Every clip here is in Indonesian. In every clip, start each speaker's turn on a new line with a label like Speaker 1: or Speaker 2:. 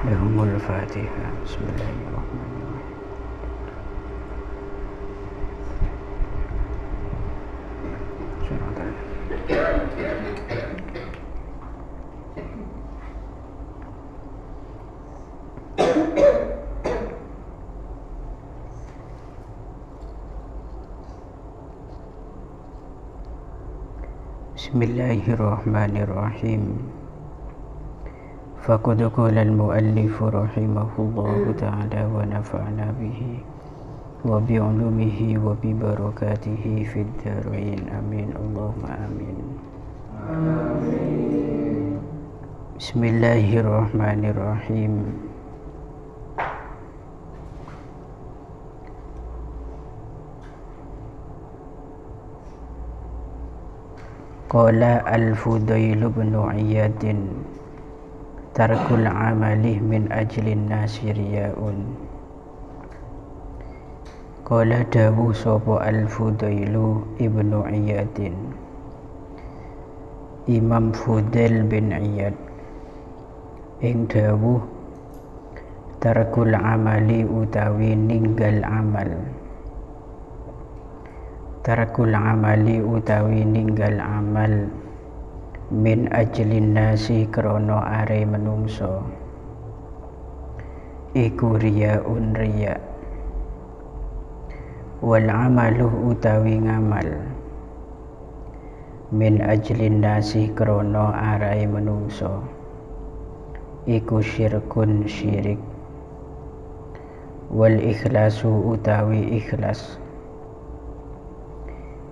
Speaker 1: Lahumul Fatihah. Bismillahirrahmanirrahim. Bismillahirrahmanirrahim. Faqad qala al-muallif rahimahullahu ta'ala wa nafa'na bihi wa bi'ulumihi wa bi barakatihi fid dharain. Amin. Allahumma amin. Amin. Bismillahirrahmanirrahim. Qala al-Fudail bin Iyad, tarkul amali min ajlin nasi riya'un. Qala dawuh sapa al-Fudailu ibnu Iyadin, Imam Fudail bin Iyad ing dawuh, tarkul amali utawi ninggal amal. Tarkul amali utawi ninggal amal min ajlin nasi krono are menungso iku riyaun riya. Wal amalu utawi ngamal min ajlin nasi krono are menungso iku syirkun syirik. Wal ikhlasu utawi ikhlas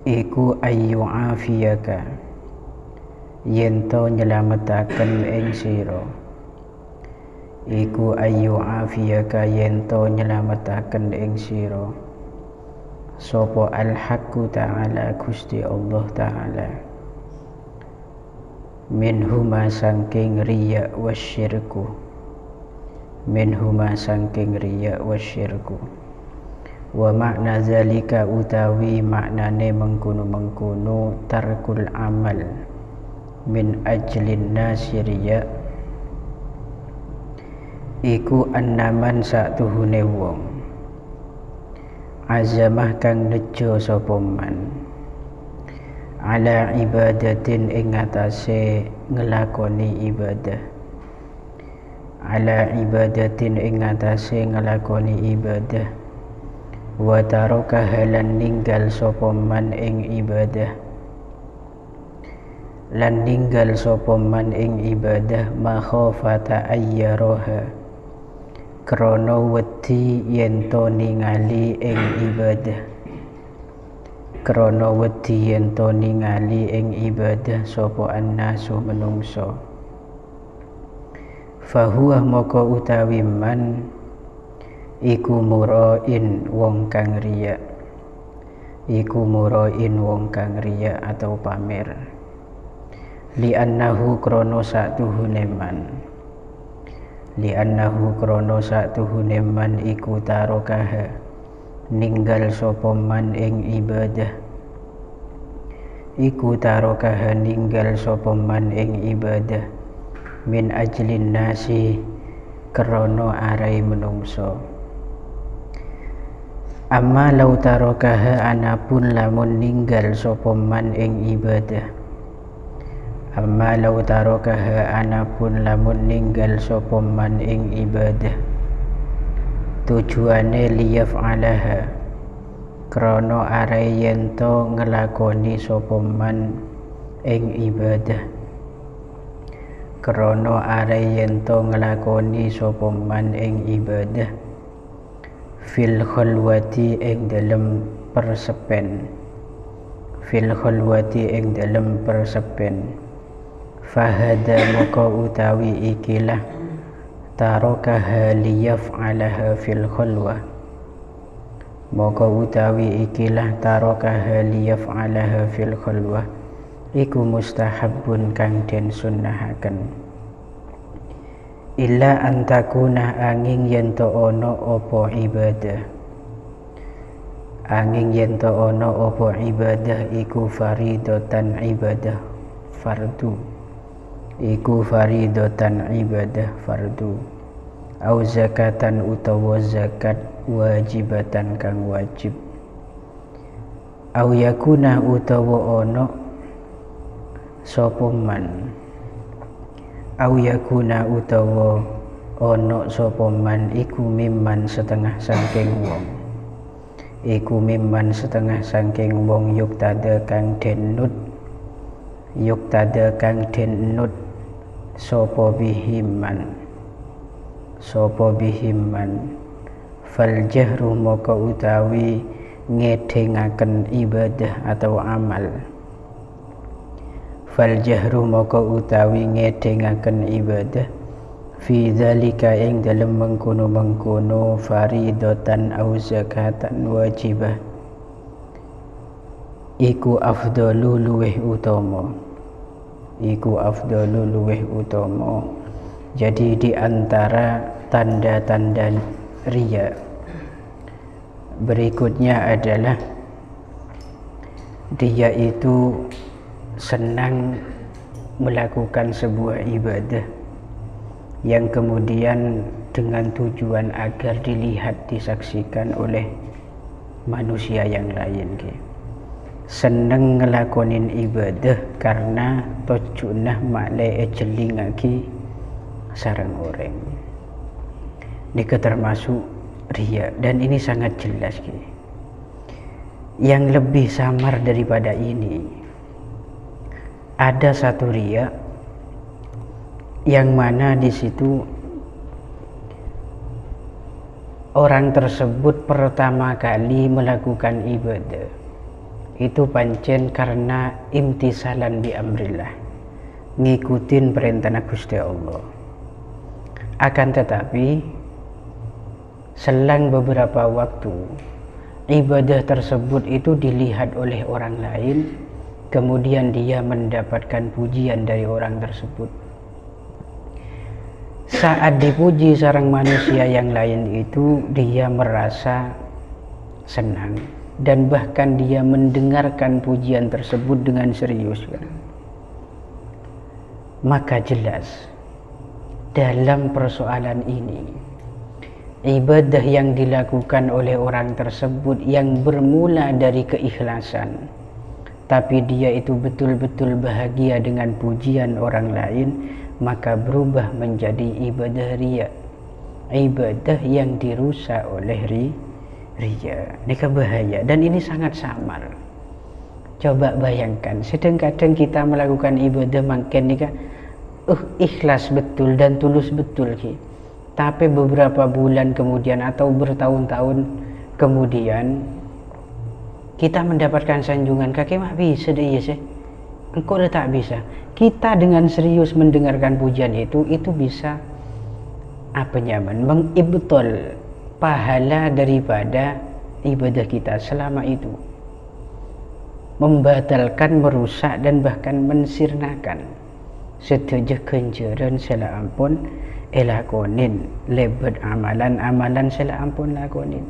Speaker 1: iku ayyu afiyaka yento nyelametaken ing sira. Iku ayyu afiyaka yento nyelametaken ing sira sapa al-haqqu ta'ala Gusti Allah ta'ala minhuma sangking riya wasyirku. Minhuma sangking riya wasyirku. Wa makna zalika utawi maknane mengkono-mengkono tarkul amal min ajlin nasiriya iku annaman satuhune wong azamah kang nejo sapa man ala ibadatin ing atase ngelakoni ibadah. Ala ibadatin ing atase ngelakoni ibadah. Wa taraka halan ninggal sapa man ing ibadah. Lan ninggal sapa man ing ibadah makhafata ayyaraha krana wedi yen to ningali ing ibadah. Krana wedi yen to ningali ing ibadah sapa annasu menungso. Fahuwa maka utawi man iku murain wong kang riya. Iku murain wong kang riya atau pamer. Li'annahu krono satuhune man. Li'annahu krono satuhune man iku tarokaha ninggal sapa man ing ibadah. Iku tarokaha ninggal sapa man ing ibadah min ajlin nasi krono arai menungso. Amma lau tarokaha anapun lamun ninggal sapa man ing ibadah. Amma lau tarokaha anapun lamun ninggal sapa man ing ibadah. Tujuane liyaf'alaha krana are yen to ngelakoni sapa man ing ibadah. Krana are yen to ngelakoni sapa man ing ibadah. Fil khalwati ing dalem persepen. Fil khalwati ing dalem persepen. Fahada maka utawi ikilah tarokaha liyaf'alaha fil khalwah. Maka utawi ikilah tarokaha liyaf'alaha fil khalwah iku mustahabun kang den sunnahaken. Illa antakuna angin yen to ono apa ibadah. Angin yen to ono apa ibadah iku faridatan ibadah fardu. Iku faridatan ibadah fardu. au zakatan utawa zakat wajibatan kang wajib, au yakuna utawa ono sapa man, au yakuna utawa ono sapa man iku mimman setengah saking wong, iku mimman setengah saking wong yuktada kang den nut, yuktada kang den nut sapa bihiman, sapa bihiman, fal jahru maka utawi ngedengaken ibadah atau amal, fal jahru maka utawi ngedengaken ibadah fi dzalika ing dalem mengkono-mengkono faridatan au zakatan wajibah iku afdalu luweh utama, iku afdalu luweh utama. Jadi di antara tanda-tanda riya berikutnya adalah dia itu senang melakukan sebuah ibadah yang kemudian dengan tujuan agar dilihat, disaksikan oleh manusia yang lain. Seneng ngelakonin ibadah karena tojunah maklai ejelingaki sarang orang. Ini termasuk riya, dan ini sangat jelas. Yang lebih samar daripada ini, ada satu riya yang mana di situ orang tersebut pertama kali melakukan ibadah itu pancen karena imtisalan bi amrillah, ngikutin perintah Gusti Allah. Akan tetapi selang beberapa waktu ibadah tersebut itu dilihat oleh orang lain, kemudian dia mendapatkan pujian dari orang tersebut. Saat dipuji sarang manusia yang lain itu dia merasa senang, dan bahkan dia mendengarkan pujian tersebut dengan serius. Maka jelas dalam persoalan ini ibadah yang dilakukan oleh orang tersebut yang bermula dari keikhlasan, tapi dia itu betul-betul bahagia dengan pujian orang lain, maka berubah menjadi ibadah riya, ibadah yang dirusak oleh riya. Ini bahaya, dan ini sangat samar. Coba bayangkan, sedang-kadang kita melakukan ibadah makin nih ikhlas betul dan tulus betul tapi beberapa bulan kemudian atau bertahun-tahun kemudian kita mendapatkan sanjungan, kakek mak bisa deh ya sih, engkau udah tak bisa. Kita dengan serius mendengarkan pujian itu bisa apa nyaman mengibtol pahala daripada ibadah kita selama itu, membatalkan, merusak, dan bahkan mensirnakan sedaya kenjaran sela ampun elakonin lebet amalan sela ampun lakonin.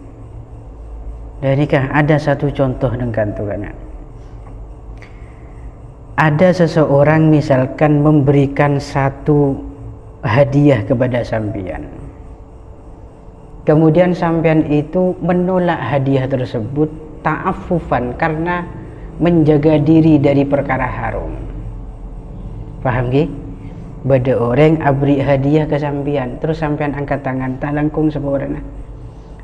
Speaker 1: Dan nikah ada satu contoh dengan tuan. Ada seseorang misalkan memberikan satu hadiah kepada sampean, kemudian sampean itu menolak hadiah tersebut ta'affufan karena menjaga diri dari perkara haram. Paham ki? Bada orang abri hadiah ke sampean, terus sampean angkat tangan tak langkung seorang.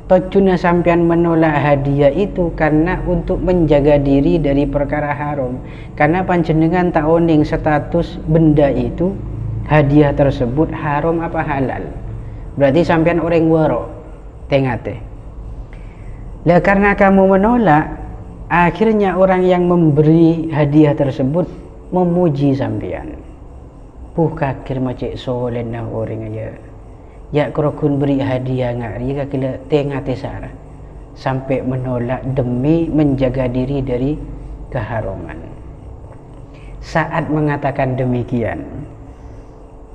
Speaker 1: Tojuna sampean menolak hadiah itu karena untuk menjaga diri dari perkara haram, karena panjenengan tak oning status benda itu, hadiah tersebut haram apa halal. Berarti sampean orang waro tengate. Lah karena kamu menolak, akhirnya orang yang memberi hadiah tersebut memuji sampean. Kakir macik soleh nah orang aja. Ya kerokun beri hadiah ngari kakila tengate sara sampai menolak demi menjaga diri dari keharaman. Saat mengatakan demikian,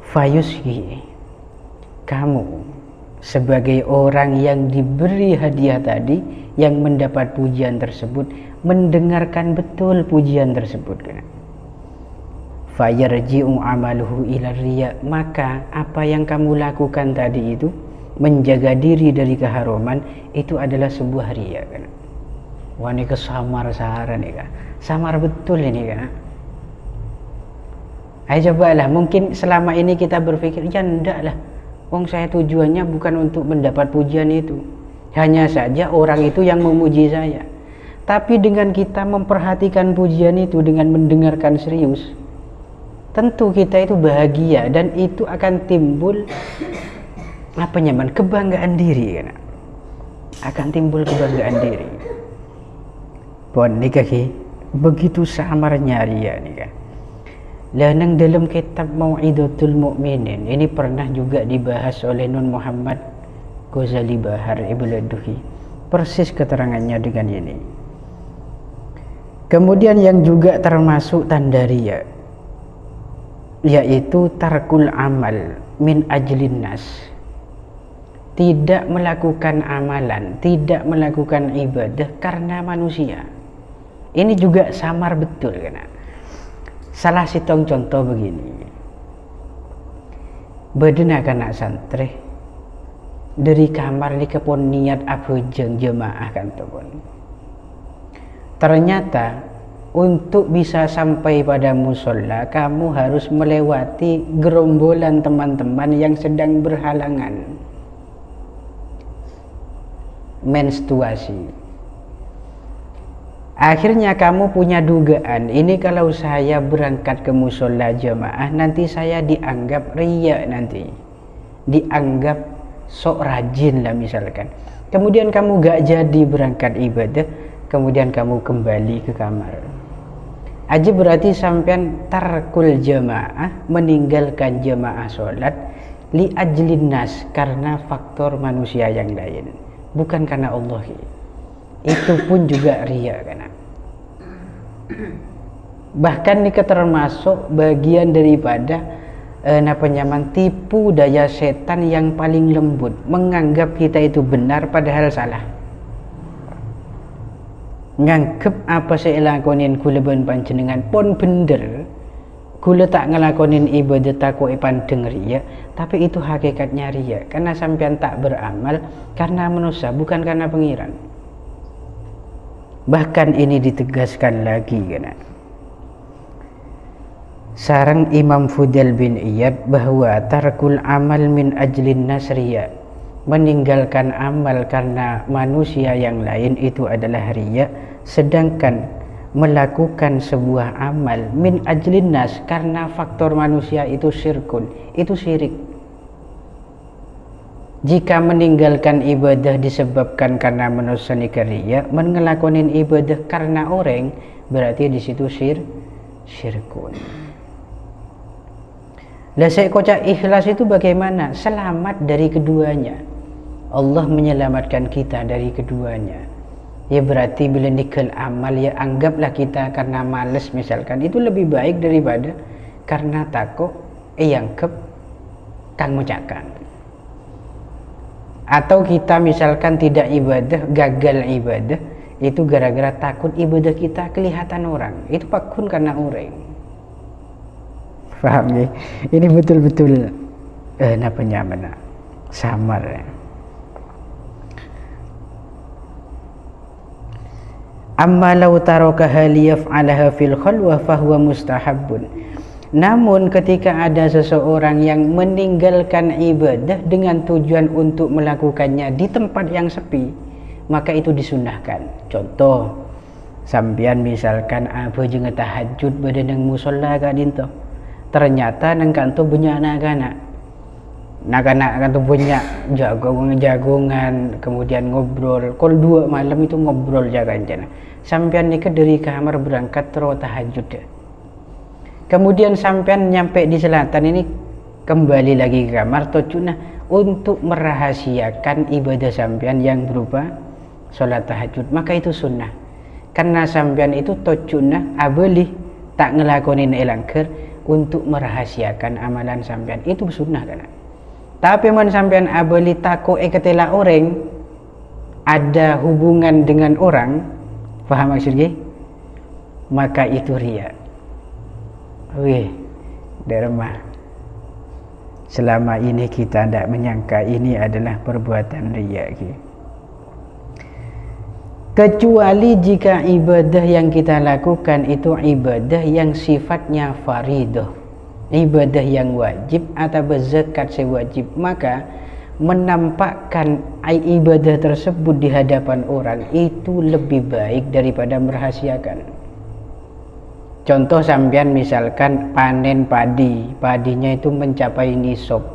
Speaker 1: fayusgi, kamu sebagai orang yang diberi hadiah tadi, yang mendapat pujian tersebut, mendengarkan betul pujian tersebut. Fayarji'u amaluhu ila riya, maka apa yang kamu lakukan tadi itu menjaga diri dari keharuman, itu adalah sebuah riya kan. Wah ini kesamar-saran nih kan, samar betul ini kan. Ayo cobalah, mungkin selama ini kita berpikir ya enggak lah, wong saya tujuannya bukan untuk mendapat pujian itu, hanya saja orang itu yang memuji saya. Tapi dengan kita memperhatikan pujian itu, dengan mendengarkan serius, tentu kita itu bahagia dan itu akan timbul apa nyaman, kebanggaan diri kan? Akan timbul kebanggaan diri. Pon nikah begitu samarnya riya nih kan. Lanang dalam kitab Mau'idatul Mu'minin ini pernah juga dibahas oleh Nun Muhammad Ghazali Bahar Ibnu Duhi. Persis keterangannya dengan ini. Kemudian yang juga termasuk tanda riya yaitu tarkul amal min ajlin nas. Tidak melakukan amalan, tidak melakukan ibadah karena manusia. Ini juga samar betul kan. Salah sitong contoh begini. Bedena anak santri dari kamar ni kepon niat apa jemaah kan pun. Ternyata untuk bisa sampai pada musola kamu harus melewati gerombolan teman-teman yang sedang berhalangan menstruasi. Akhirnya kamu punya dugaan, ini kalau saya berangkat ke musola jemaah nanti saya dianggap riya, nanti dianggap sok rajin lah misalkan. Kemudian kamu gak jadi berangkat ibadah, kemudian kamu kembali ke kamar. Aja berarti sampean tarkul jemaah, meninggalkan jemaah sholat li ajlin nas, karena faktor manusia yang lain, bukan karena Allah. Itu pun juga riya kan. Bahkan ini termasuk bagian daripada tipu daya setan yang paling lembut, menganggap kita itu benar padahal salah. Nganggep apa saya lakonin kula ben panjenengan pun bener, kula tak ngelakonin ibadah takwa pandeng riya, tapi itu hakikatnya riya karena sampean tak beramal karena manusia, bukan karena pengiran. Bahkan ini ditegaskan lagi kan, sareng Imam Fudail bin Iyad bahwa tarkul amal min ajlin nas riya, meninggalkan amal karena manusia yang lain itu adalah riya, sedangkan melakukan sebuah amal min ajlin nas karena faktor manusia itu syirkun, itu syirik. Jika meninggalkan ibadah disebabkan karena manusia riya, mengelakonin ibadah karena orang, berarti di situ syirkun. Lah saya kocak ikhlas itu bagaimana? Selamat dari keduanya. Allah menyelamatkan kita dari keduanya. Ya berarti bila nikel amal ya anggaplah kita karena males misalkan, itu lebih baik daripada karena takut yang kang mencakan. Atau kita misalkan tidak ibadah, gagal ibadah, itu gara-gara takut ibadah kita kelihatan orang, itu pakun karena orang. Paham ya? Ini betul-betul nyaman samar ya. Amma law tarakaha liyaf'alaha fil khalwa fahuwa mustahabbun. Namun ketika ada seseorang yang meninggalkan ibadah dengan tujuan untuk melakukannya di tempat yang sepi, maka itu disunahkan. Contoh, sampean misalkan apa jeung tahajud pada nang musala ka dinto. Ternyata nang kanto punya anak-anak. Anak-anak kanto punya jagongan, kemudian ngobrol. Kol 2 malam itu ngobrol jaga-jaga. Sampean nikah dari kamar berangkat terus tahajud. Kemudian sampean nyampe di selatan ini kembali lagi ke kamar tocuna untuk merahasiakan ibadah sampean yang berupa sholat tahajud, maka itu sunnah. Karena sampean itu tocuna abeli tak ngelakonin elangker untuk merahasiakan amalan sampean, itu sunnah kan. Tapi man sampean abeli tako ketela orang, ada hubungan dengan orang, paham maksudnya? Maka itu riya. Wih, derma. selama ini kita tidak menyangka ini adalah perbuatan riya. Kecuali jika ibadah yang kita lakukan itu ibadah yang sifatnya faridah, ibadah yang wajib atau zakat sewajib, maka menampakkan ibadah tersebut di hadapan orang itu lebih baik daripada merahasiakan. Contoh sampean misalkan panen padinya itu mencapai nisab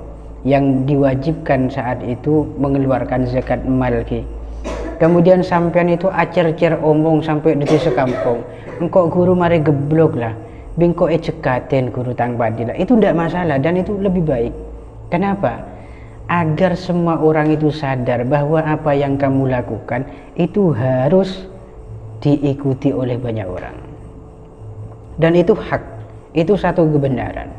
Speaker 1: yang diwajibkan saat itu mengeluarkan zakat mal. Kemudian sampean itu acer-cer omong sampai di sekampung, engkau guru mari geblok lah, bingko cekaten guru tang padi lah. Itu tidak masalah dan itu lebih baik. Kenapa? Agar semua orang itu sadar bahwa apa yang kamu lakukan itu harus diikuti oleh banyak orang. Dan itu hak, itu satu kebenaran.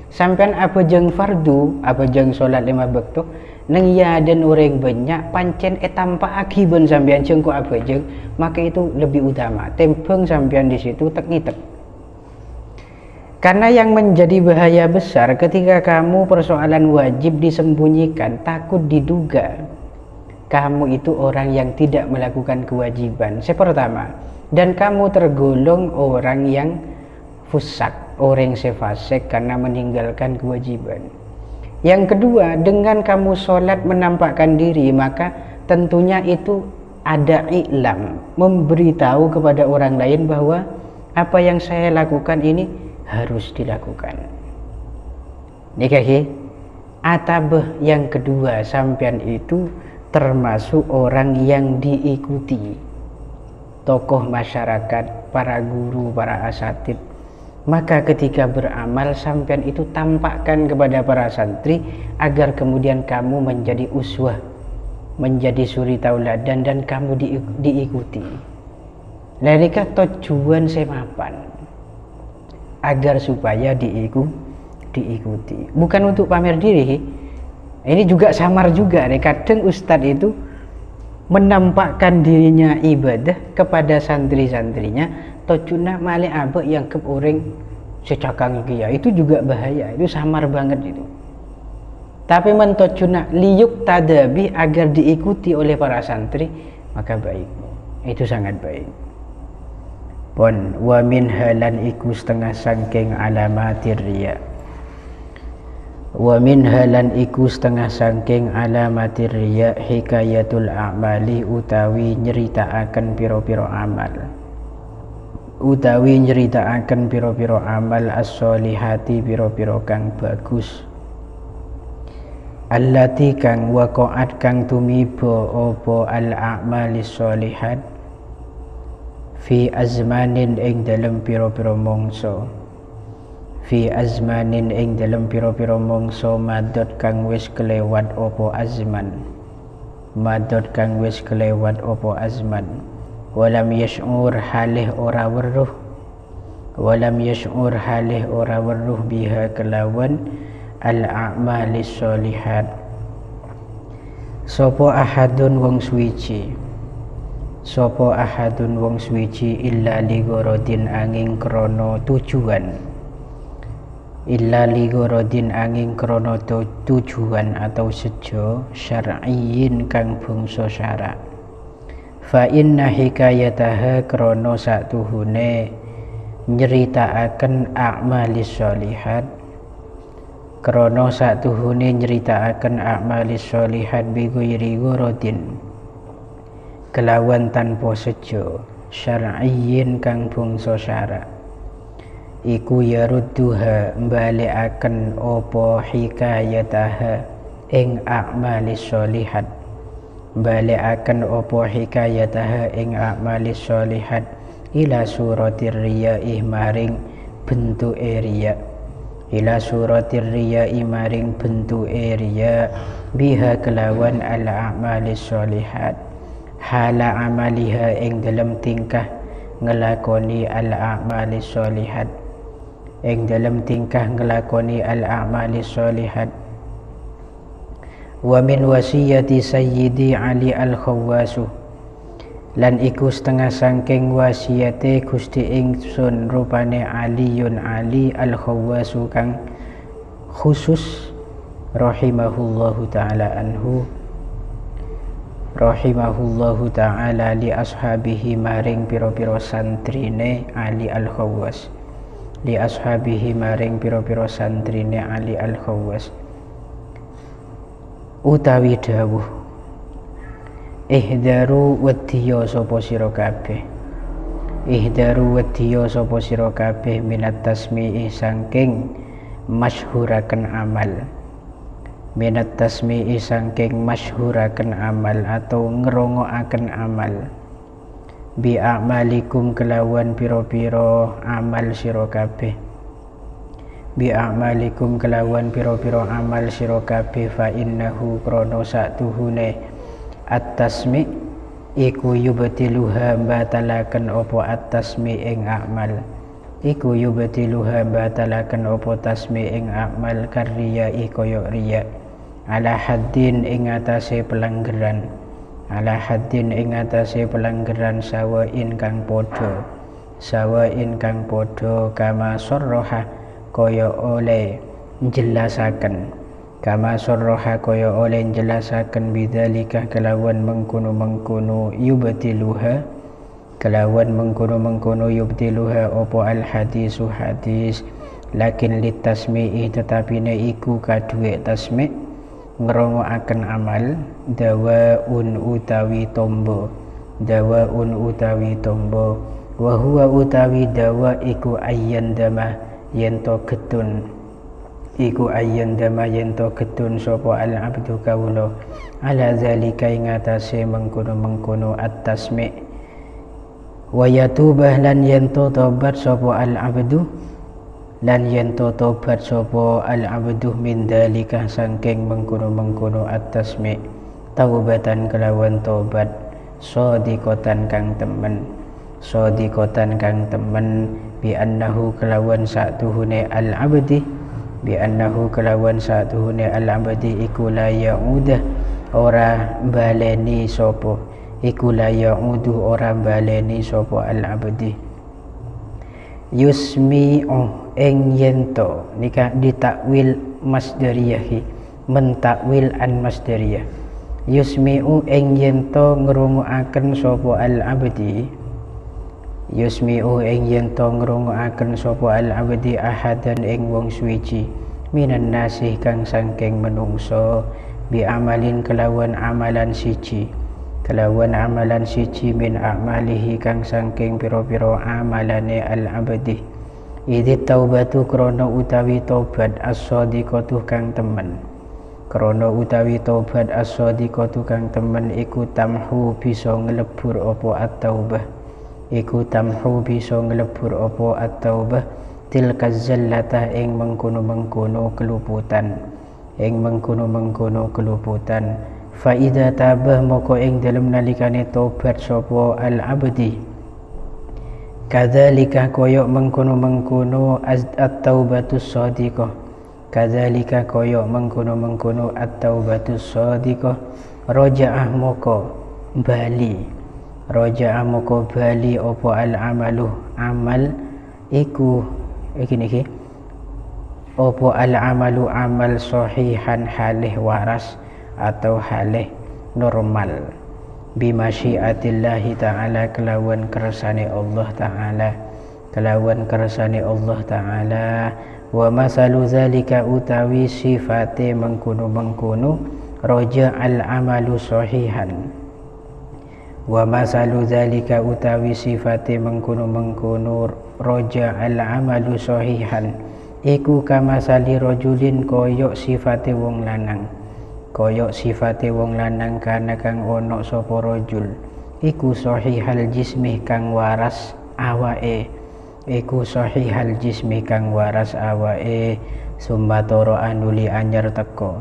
Speaker 1: Sampean apa jeng fardu, apa jeng sholat 5 waktu, neng ya dan orang banyak pancen tanpa akiban sampean jengko apa jeng, maka itu lebih utama. Tempeng sampean di situ tek ngitek. Karena yang menjadi bahaya besar ketika kamu persoalan wajib disembunyikan, takut diduga kamu itu orang yang tidak melakukan kewajiban. Pertama, dan kamu tergolong orang yang fusak, orang sefasek karena meninggalkan kewajiban. Yang kedua, dengan kamu sholat menampakkan diri, maka tentunya itu ada iklam, memberitahu kepada orang lain bahwa apa yang saya lakukan ini harus dilakukan. Nikahi atabah yang kedua, sampean itu termasuk orang yang diikuti tokoh masyarakat, para guru, para asatid. Maka ketika beramal sampean itu tampakkan kepada para santri agar kemudian kamu menjadi uswah, menjadi suri tauladan dan kamu diikuti. Mereka tujuan semapan agar supaya diikuti. Bukan untuk pamer diri. Ini juga samar juga. Kadang ustadz itu menampakkan dirinya ibadah kepada santri-santrinya, tojuna male abek yang ke orang secakang kia, itu juga bahaya, itu samar banget itu. Tapi mentojuna liyuk tadabi agar diikuti oleh para santri, maka baik, itu sangat baik. Pon wa min halan iku setengah sangking alamatir riya. Wa min halan iku setengah sangking alamatir riya hikayatul a'mali utawi nyeritaaken piro-piro amal. Utawi nyeritaaken piro-piro amal as-solihati piro-piro kang bagus. Allati kang waqa'at kang tumiba apa al-a'malis solihat fi azmanin ing dalem piro-piro mongso. Fi azmanin ing dalem piro-piro mongso madot kang wis kelewat apa azman. Madot kang wis kelewat apa azman. Walam yash'ur halih ora weruh, walam yash'ur halih ora weruh biha kelawan al-a'malis sholihat. Sopo ahadun wong suwiji, sopo ahadun wong suwiji illa ligorodin angin krono tujuan, illa ligorodin angin krono tujuan atau sejo syar'iyin kang bangsa syarak. Fa inna hikayataha krono satuhune nyeritaaken a'malis sholihat, krono satuhune nyeritaaken a'malis sholihat bighairi gharadin kelawan tanpa sejo syar'iyyin kang bangsa syara. Iku yarudduha mbalikaken apa hikayataha ing a'malis sholihat, balikaken apa hikayataha ing a'malis sholihat ila suratir riya'i maring bentuke riya, ila suratir riya'i maring bentuke riya biha kelawan al a'malis sholihat hala amaliha ing dalam tingkah ngelakoni al a'malis sholihat, ing dalam tingkah ngelakoni al a'malis sholihat. Wa min wasiyati Sayyidi Ali al-Khawwasu, lan iku setengah sangking wasiyate Gusti ingsun rupane Aliyun Ali al-Khawwasu kang khusus rahimahullahu ta'ala li ashabihi maring piro-piro santrine Ali Al-Khawwas, li ashabihi maring piro-piro santrine Ali Al-Khawwas, utawi dawuh ihdaru wedya sapa sira kabeh, ihdaru wedya sapa sira kabeh minat tasmi'i saking masyhuraken amal, minat tasmi'i saking masyhuraken amal atau ngerongokaken amal, bi a'malikum kelawan piro-piro amal sira kabeh, bi a'malikum kelawan piro-piro amal sira kabeh, fa innahu krono saktuhune at-tasmi iku yubtiluha batalaken opo at-tasmi ing amal, iku yubtiluha batalaken opo tasmi ing amal karya koyo riya, ala haddin ing atase pelanggaran, ala haddin ing atase pelanggaran sawain kang podo, sawain kang podo kama sorroha koyo oleh jelasaken, kama sorroha koyo oleh jelasaken bidzalika kelawan mengkono-mengkono yubtiluha, kelawan mengkono-mengkono yubtiluha opo al hadisu hadis, lakin litasmi'i tetapine iku kaduwe tasmi' ngerongokaken amal, dawaun utawi tombo, dawaun utawi tombo, wa huwa utawi dawa iku ayyan dama yento getun, iku ayyan dama yento getun sapa al abdu kawula ala zalika ing atase mengkono-mengkono at-tasmi', wa yatubah lan yento tobat sapa al abdu, lan yento tobat sapa al abdu min dalika saking mengkono-mengkono at-tasmi', taubatan kelawan tobat, shadiqatan kang temen, shadiqatan kang temen, bi annahu kelawan satuhune al abdi, bi annahu kelawan satuhune al abdi iku la yaudah ora baleni sapa, iku la yauduh ora baleni sapa al abdi, yusmi'u ing yento nika ditakwil masdariyahi, mentakwil an masdariyah, yusmi'u ing yento ngrungokaken sapa al abdi, yusmi'u ing yento ngrungokaken sapa al abdi ahadan ing wong suwiji minan nasih kang saking menungso, bi amalin kelawan amalan siji, kelawan amalan siji min a'malihi kang saking piro-piro amalane al abdi, idit taubatu krono utawi tobat as-shadiqatu kang temen, krono utawi tobat as-shadiqatu kang temen iku tamhu bisa nglebur opo at-taubah, iku tamhu bisa nglebur opo at-taubah tilka zallata ing mengkono-mengkono keluputan, ing mengkono-mengkono keluputan, fa idza tabah moko ing dalem nalikane tobat sapa al abdi, kadzalika koyok mengkono-mengkono at-taubatus shadiqah, kadzalika koyok mengkono-mengkono at-taubatus shadiqah, raja'ah moko bali, raja'ah moko bali opo al amalu amal iku iki opo al amalu amal sahihan halih waras atau halih normal, bimasyiatillahi ta'ala kelawan kersane Allah ta'ala, kelawan kersane Allah ta'ala, wa masalu zalika utawi sifate mengkono-mengkono roja al amalu sahihan, wa masalu zalika utawi sifate mengkono-mengkono roja al amalu sahihan iku kamasali rajulin koyok sifate wong lanang, koyok sifate wong lanang kana kang ono sapa rajul iku sahihal jismi kang waras awake, iku sahihal jismi kang waras awake, sumbatoro anuli anyar teko,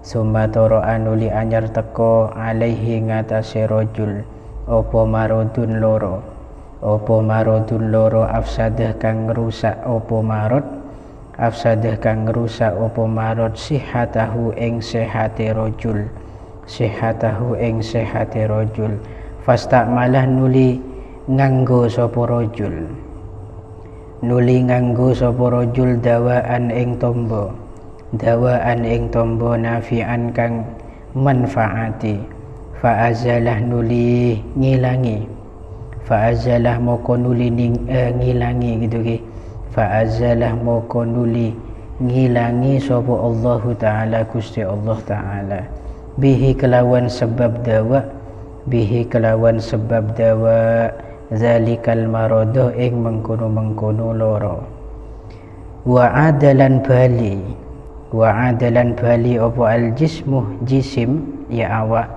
Speaker 1: sumbatoro anuli anyar teko alaihi ngatasi rajul opo marodun loro, opo marodun loro afsadah kang rusak opo marod, afsadah kang rusak opo marod sihatahu ing sehate rajul, sihatahu ing sehate rajul, fastamalah nuli nganggo sapa rajul, nuli nganggo sapa rajul dawaan ing tombo, dawaan ing tombo nafi'an kang manfaati, fa'azalah nuli ngilangi, fa'azalah moko nuli ngilangi gitu ki, fa'azalah moko nuli ngilangi sapa Allah Ta'ala Gusti Allah Ta'ala, bihi kelawan sebab dawa, bihi kelawan sebab dawa, zalikal marodo ing mengkono-mengkono loro. Wa adalan bali, wa adalan bali opo al jismu jisim ya awak,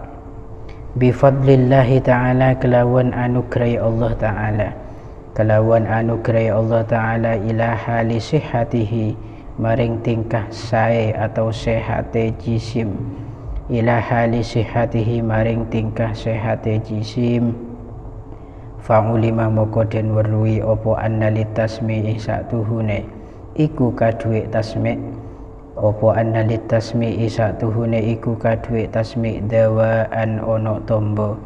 Speaker 1: bifadlillahi ta'ala kelawan anugerai Allah Ta'ala, kelawan anugerai Allah Ta'ala ila hali sihatihi maring tingkah sae atau sehate jisim, ila hali sihatihi maring tingkah sehate jisim, fa'ulima moko den weruhi opo annalitasmi satuhune iku kaduwe tasmi, opo annalitasmi satuhune iku kaduwe tasmi dawaan ono tombo,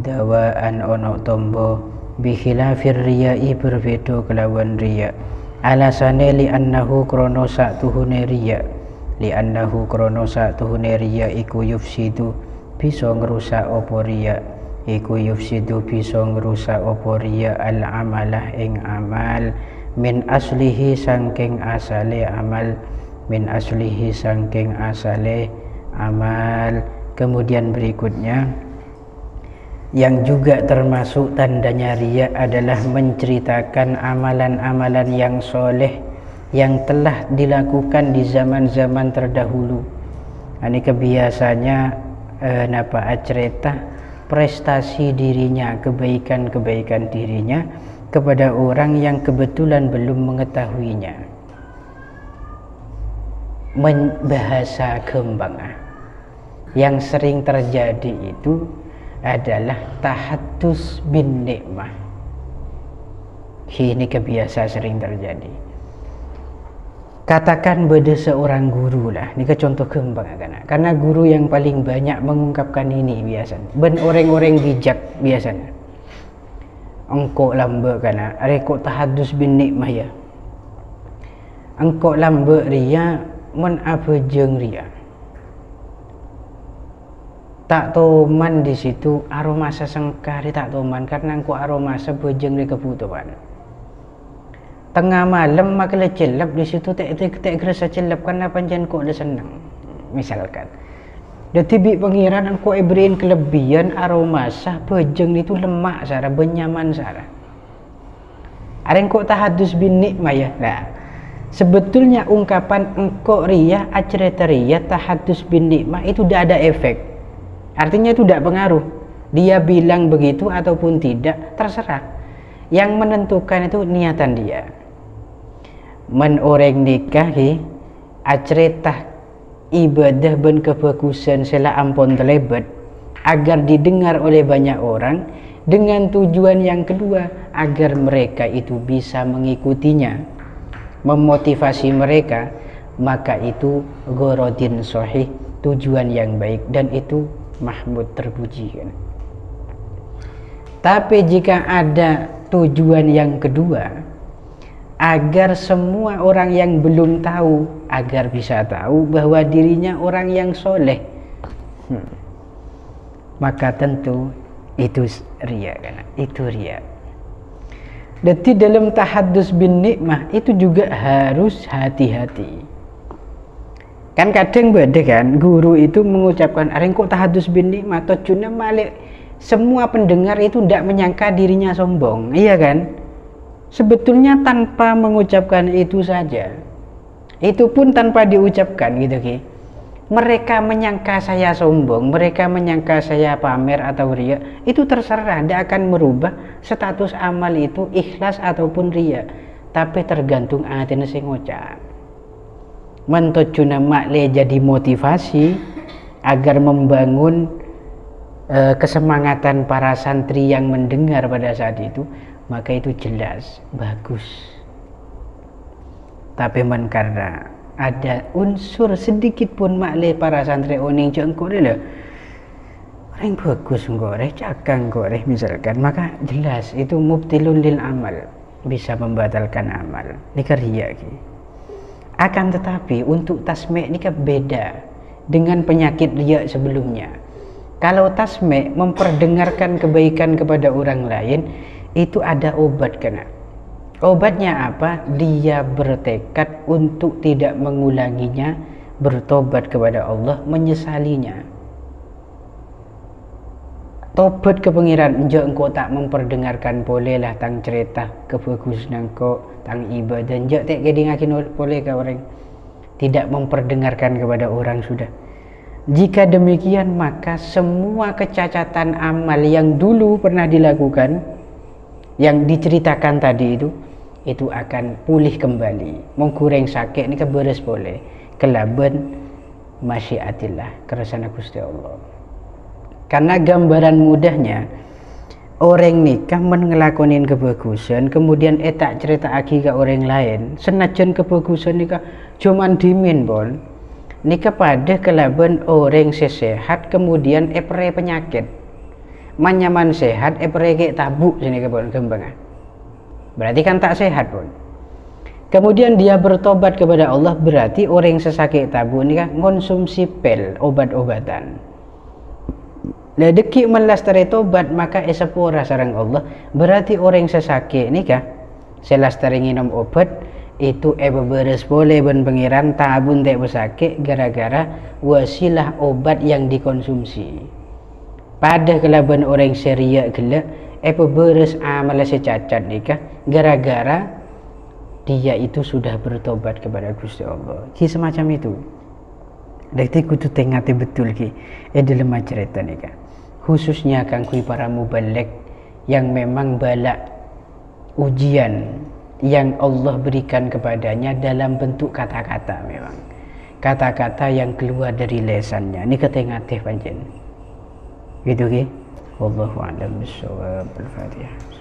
Speaker 1: dawaan ono tombo, bikhilafir riyai berbeda kelawan riya, alasane li annahu krono satuhune riya, li annahu krono satuhune riya iku yufsidu bisa ngrusak opo riya, iku yufsidu bisa ngrusak opo riya al amalah ing amal, min aslihi sangking asale amal, min aslihi sangking asale amal. Kemudian berikutnya yang juga termasuk tandanya riya adalah menceritakan amalan-amalan yang soleh yang telah dilakukan di zaman-zaman terdahulu. Ini kebiasaannya cerita prestasi dirinya, kebaikan-kebaikan dirinya kepada orang yang kebetulan belum mengetahuinya. Bahasa gembang yang sering terjadi itu adalah tahaddus bin nikmah. Ini kebiasaan sering terjadi. Katakan pada seorang guru lah, ini contoh gembang karena guru yang paling banyak mengungkapkan ini biasanya, ben orang-orang bijak biasanya. Engkau lamba kana rekok tahaddus bin nikmah ya, engkau lamba ria men abejeng ria, tak toman di situ aroma sesengkari, tak toman karena engkau aroma sebejeng di kebutuhan. Tengah malam makle celap di situ tak gerasa celap karena pancen kok le senang misalkan. Detibi pengiran engkau beriin kelebihan aroma sah bejeng itu lemak sara benyaman sara. Ada engkau tahaddus bin nikmah ya. Nah, sebetulnya ungkapan engkau ria acerita ria tahaddus bin nikmah itu tidak ada efek. Artinya itu tidak pengaruh. Dia bilang begitu ataupun tidak terserah. Yang menentukan itu niatan dia. Men orang nikah acerita ibadah ben kebagusan sela ampun terlebat agar didengar oleh banyak orang, dengan tujuan yang kedua agar mereka itu bisa mengikutinya, memotivasi mereka, maka itu gorodin sahih, tujuan yang baik, dan itu mahmud terpuji kan. Tapi jika ada tujuan yang kedua, agar semua orang yang belum tahu agar bisa tahu bahwa dirinya orang yang soleh, maka tentu itu riya kan, itu riya. Jadi dalam tahaddus bin nikmah itu juga harus hati-hati. Kan kadang beda kan, guru itu mengucapkan areng kok tahaddus bin nikmah tojuna malik, semua pendengar itu tidak menyangka dirinya sombong, iya kan? Sebetulnya tanpa mengucapkan itu saja, itu pun tanpa diucapkan gitu ki, mereka menyangka saya sombong, mereka menyangka saya pamer atau riya, itu terserah, tidak akan merubah status amal itu ikhlas ataupun riya, tapi tergantung atine sing ngucap. Mentojuna makle jadi motivasi agar membangun kesemangatan para santri yang mendengar pada saat itu, maka itu jelas bagus. Tapi karena ada unsur sedikit pun makle para santri oning cengkok lho, orang bagus ngoreh cakang ngoreh misalkan, maka jelas itu mubtilun lil amal, bisa membatalkan amal. Ini riya ki. Akan tetapi untuk tasmi' ini kan beda dengan penyakit riya sebelumnya. Kalau tasmi' memperdengarkan kebaikan kepada orang lain, itu ada obat kena. Obatnya apa? Dia bertekad untuk tidak mengulanginya, bertobat kepada Allah, menyesalinya. Tobat ke pengiran, enjak engkau tak memperdengarkan bolehlah tang cerita kebagusan engkau, tang ibadah, enjak tak kedingakin boleh ke orang. Tidak memperdengarkan kepada orang sudah. Jika demikian maka semua kecacatan amal yang dulu pernah dilakukan, yang diceritakan tadi itu akan pulih kembali. Mengkurang sakit ni keberes boleh. Kelaban masyiatillah, kersana Gusti Allah. Karena gambaran mudahnya orang nikah ngelakonin kebagusan, kemudian tak cerita lagi ke orang lain. Senajan kebagusan nikah cuman dimin pun nikah pada kelaban orang sehat, kemudian epre penyakit. Manyaman sehat epre kayak tabuk sini kebon kembangan. Berarti kan tak sehat pun. Kemudian dia bertobat kepada Allah, berarti orang sesakit tabuk nikah konsumsi pil obat-obatan. Lah dekik melas tari tobat maka esapora sarang Allah, berarti orang sesakit nikah selas tari nginum obat itu beberes boleh ben pengiran tabun tak bersakit gara-gara wasilah obat yang dikonsumsi. Pada kelaban orang seria gelak beberes amal secacat nikah gara-gara dia itu sudah bertobat kepada Gusti Allah. Ki semacam itu. Dadi kudu tengati betul ki dalam cerita nikah. Khususnya kangkui para mubaligh yang memang balak ujian yang Allah berikan kepadanya dalam bentuk kata-kata, memang kata-kata yang keluar dari lesannya. Ini ketengah teh panjen gitu ki. Wallahu a'lam bishawab. Al-Fatihah.